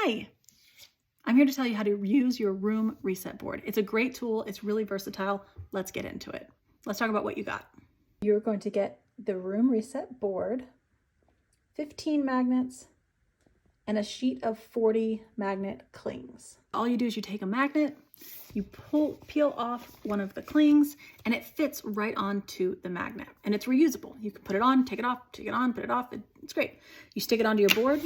Hi, I'm here to tell you how to use your room reset board. It's a great tool. It's really versatile. Let's get into it. Let's talk about what you got. You're going to get the room reset board, 15 magnets, and a sheet of 40 magnet clings. All you do is you take a magnet, you peel off one of the clings, and it fits right onto the magnet. And it's reusable. You can put it on, take it off, take it on, put it off. It's great. You stick it onto your board,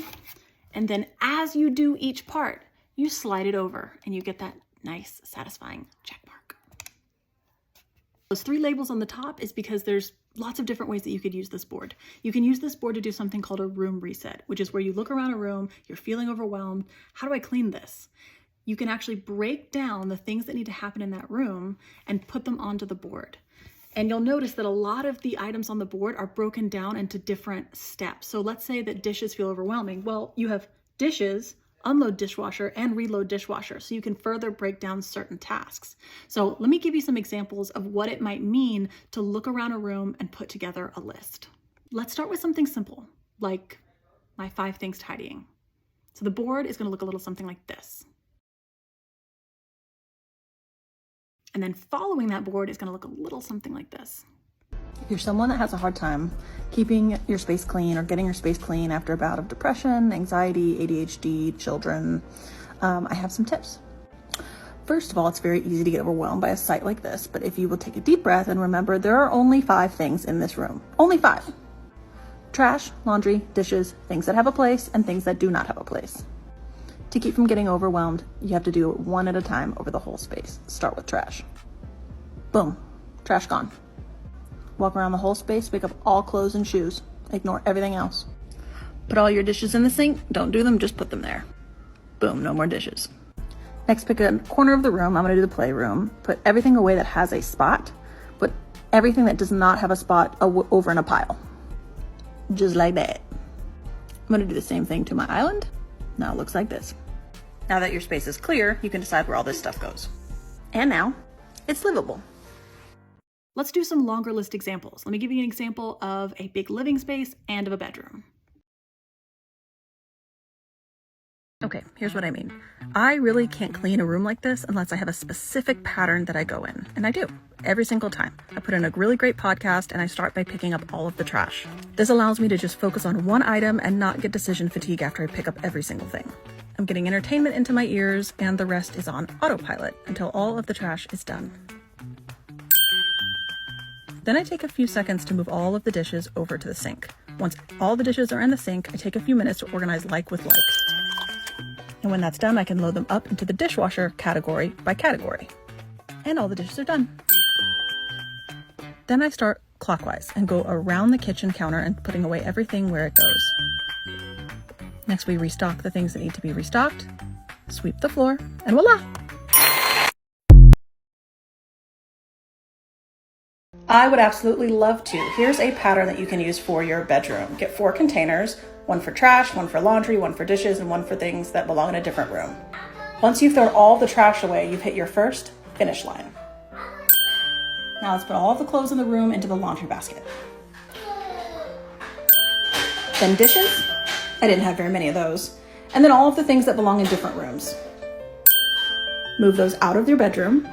and then as you do each part, you slide it over and you get that nice, satisfying check mark. Those 3 labels on the top is because there's lots of different ways that you could use this board. You can use this board to do something called a room reset, which is where you look around a room, you're feeling overwhelmed. How do I clean this? You can actually break down the things that need to happen in that room and put them onto the board. And you'll notice that a lot of the items on the board are broken down into different steps. So let's say that dishes feel overwhelming. Well, you have dishes, unload dishwasher, and reload dishwasher, so you can further break down certain tasks. So let me give you some examples of what it might mean to look around a room and put together a list. Let's start with something simple, like my 5 things tidying. So the board is going to look a little something like this. And then following that board is going to look a little something like this. If you're someone that has a hard time keeping your space clean or getting your space clean after a bout of depression, anxiety, ADHD, children, I have some tips. First of all, it's very easy to get overwhelmed by a site like this, but if you will take a deep breath and remember there are only 5 things in this room. Only 5. Trash, laundry, dishes, things that have a place, and things that do not have a place. To keep from getting overwhelmed, you have to do it one at a time over the whole space. Start with trash. Boom, trash gone. Walk around the whole space, pick up all clothes and shoes. Ignore everything else. Put all your dishes in the sink. Don't do them, just put them there. Boom, no more dishes. Next, pick a corner of the room. I'm gonna do the playroom. Put everything away that has a spot. Put everything that does not have a spot over in a pile. Just like that. I'm gonna do the same thing to my island. Now it looks like this. Now that your space is clear, you can decide where all this stuff goes. And now, it's livable. Let's do some longer list examples. Let me give you an example of a big living space and of a bedroom. Okay, here's what I mean. I really can't clean a room like this unless I have a specific pattern that I go in. And I do, every single time. I put in a really great podcast and I start by picking up all of the trash. This allows me to just focus on one item and not get decision fatigue after I pick up every single thing. I'm getting entertainment into my ears and the rest is on autopilot until all of the trash is done. Then I take a few seconds to move all of the dishes over to the sink. Once all the dishes are in the sink, I take a few minutes to organize like with like. And when that's done, I can load them up into the dishwasher category by category. And all the dishes are done. Then I start clockwise and go around the kitchen counter and putting away everything where it goes. Next, we restock the things that need to be restocked, sweep the floor, and voila! I would absolutely love to. Here's a pattern that you can use for your bedroom. Get 4 containers, one for trash, one for laundry, one for dishes, and one for things that belong in a different room. Once you've thrown all the trash away, you've hit your first finish line. Now let's put all the clothes in the room into the laundry basket. Then dishes. I didn't have very many of those. And then all of the things that belong in different rooms. Move those out of your bedroom.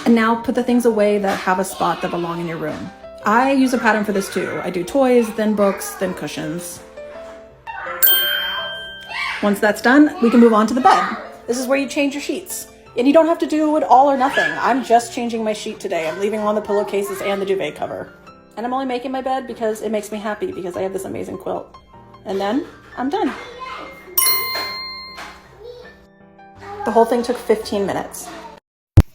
And now put the things away that have a spot that belong in your room. I use a pattern for this too. I do toys, then books, then cushions. Once that's done, we can move on to the bed. This is where you change your sheets. And you don't have to do it all or nothing. I'm just changing my sheet today. I'm leaving on the pillowcases and the duvet cover. And I'm only making my bed because it makes me happy because I have this amazing quilt. And then I'm done. The whole thing took 15 minutes.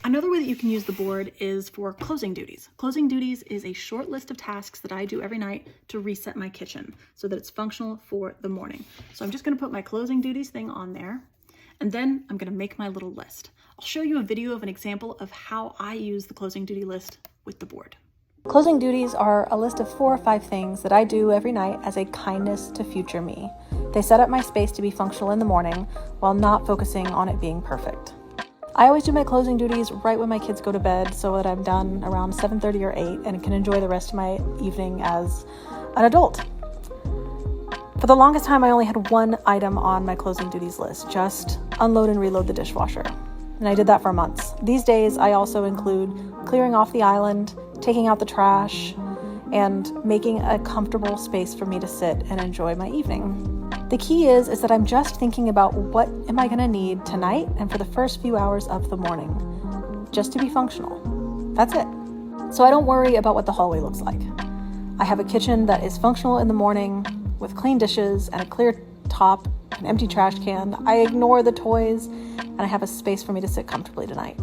Another way that you can use the board is for closing duties. Closing duties is a short list of tasks that I do every night to reset my kitchen so that it's functional for the morning. So I'm just going to put my closing duties thing on there, and then I'm going to make my little list. I'll show you a video of an example of how I use the closing duty list with the board. Closing duties are a list of 4 or 5 things that I do every night as a kindness to future me. They set up my space to be functional in the morning while not focusing on it being perfect. I always do my closing duties right when my kids go to bed so that I'm done around 7:30 or 8 and can enjoy the rest of my evening as an adult. For the longest time, I only had one item on my closing duties list, just unload and reload the dishwasher. And I did that for months. These days, I also include clearing off the island, taking out the trash, and making a comfortable space for me to sit and enjoy my evening. The key is that I'm just thinking about what am I gonna need tonight and for the first few hours of the morning, just to be functional. That's it. So I don't worry about what the hallway looks like. I have a kitchen that is functional in the morning with clean dishes and a clear top, an empty trash can. I ignore the toys, and I have a space for me to sit comfortably tonight.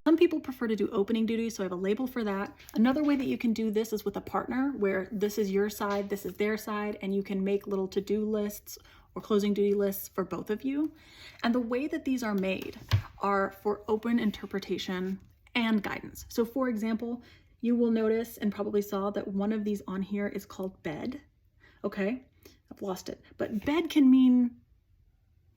Some people prefer to do opening duties, so I have a label for that. Another way that you can do this is with a partner, where this is your side, this is their side, and you can make little to-do lists or closing duty lists for both of you. And the way that these are made are for open interpretation and guidance. So for example, you will notice and probably saw that one of these on here is called bed. Okay, I've lost it. But bed can mean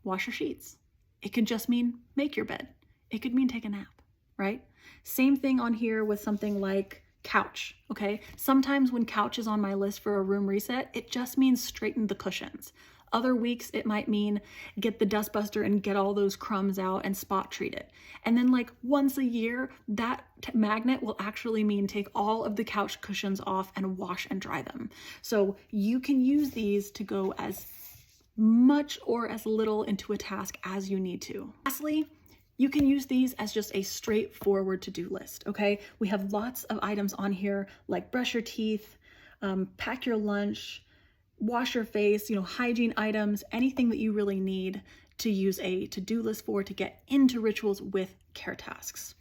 wash your sheets. It could just mean make your bed. It could mean take a nap, right? Same thing on here with something like couch, okay? Sometimes when couch is on my list for a room reset, it just means straighten the cushions. Other weeks, it might mean get the dustbuster and get all those crumbs out and spot treat it. And then like once a year, that magnet will actually mean take all of the couch cushions off and wash and dry them. So you can use these to go as much or as little into a task as you need to. Lastly, you can use these as just a straightforward to-do list, okay? We have lots of items on here like brush your teeth, pack your lunch, wash your face, hygiene items, anything that you really need to use a to-do list for to get into rituals with care tasks.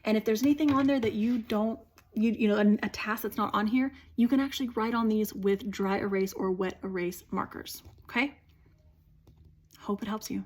And if there's anything on there that you don't, a task that's not on here, you can actually write on these with dry erase or wet erase markers, okay? Hope it helps you.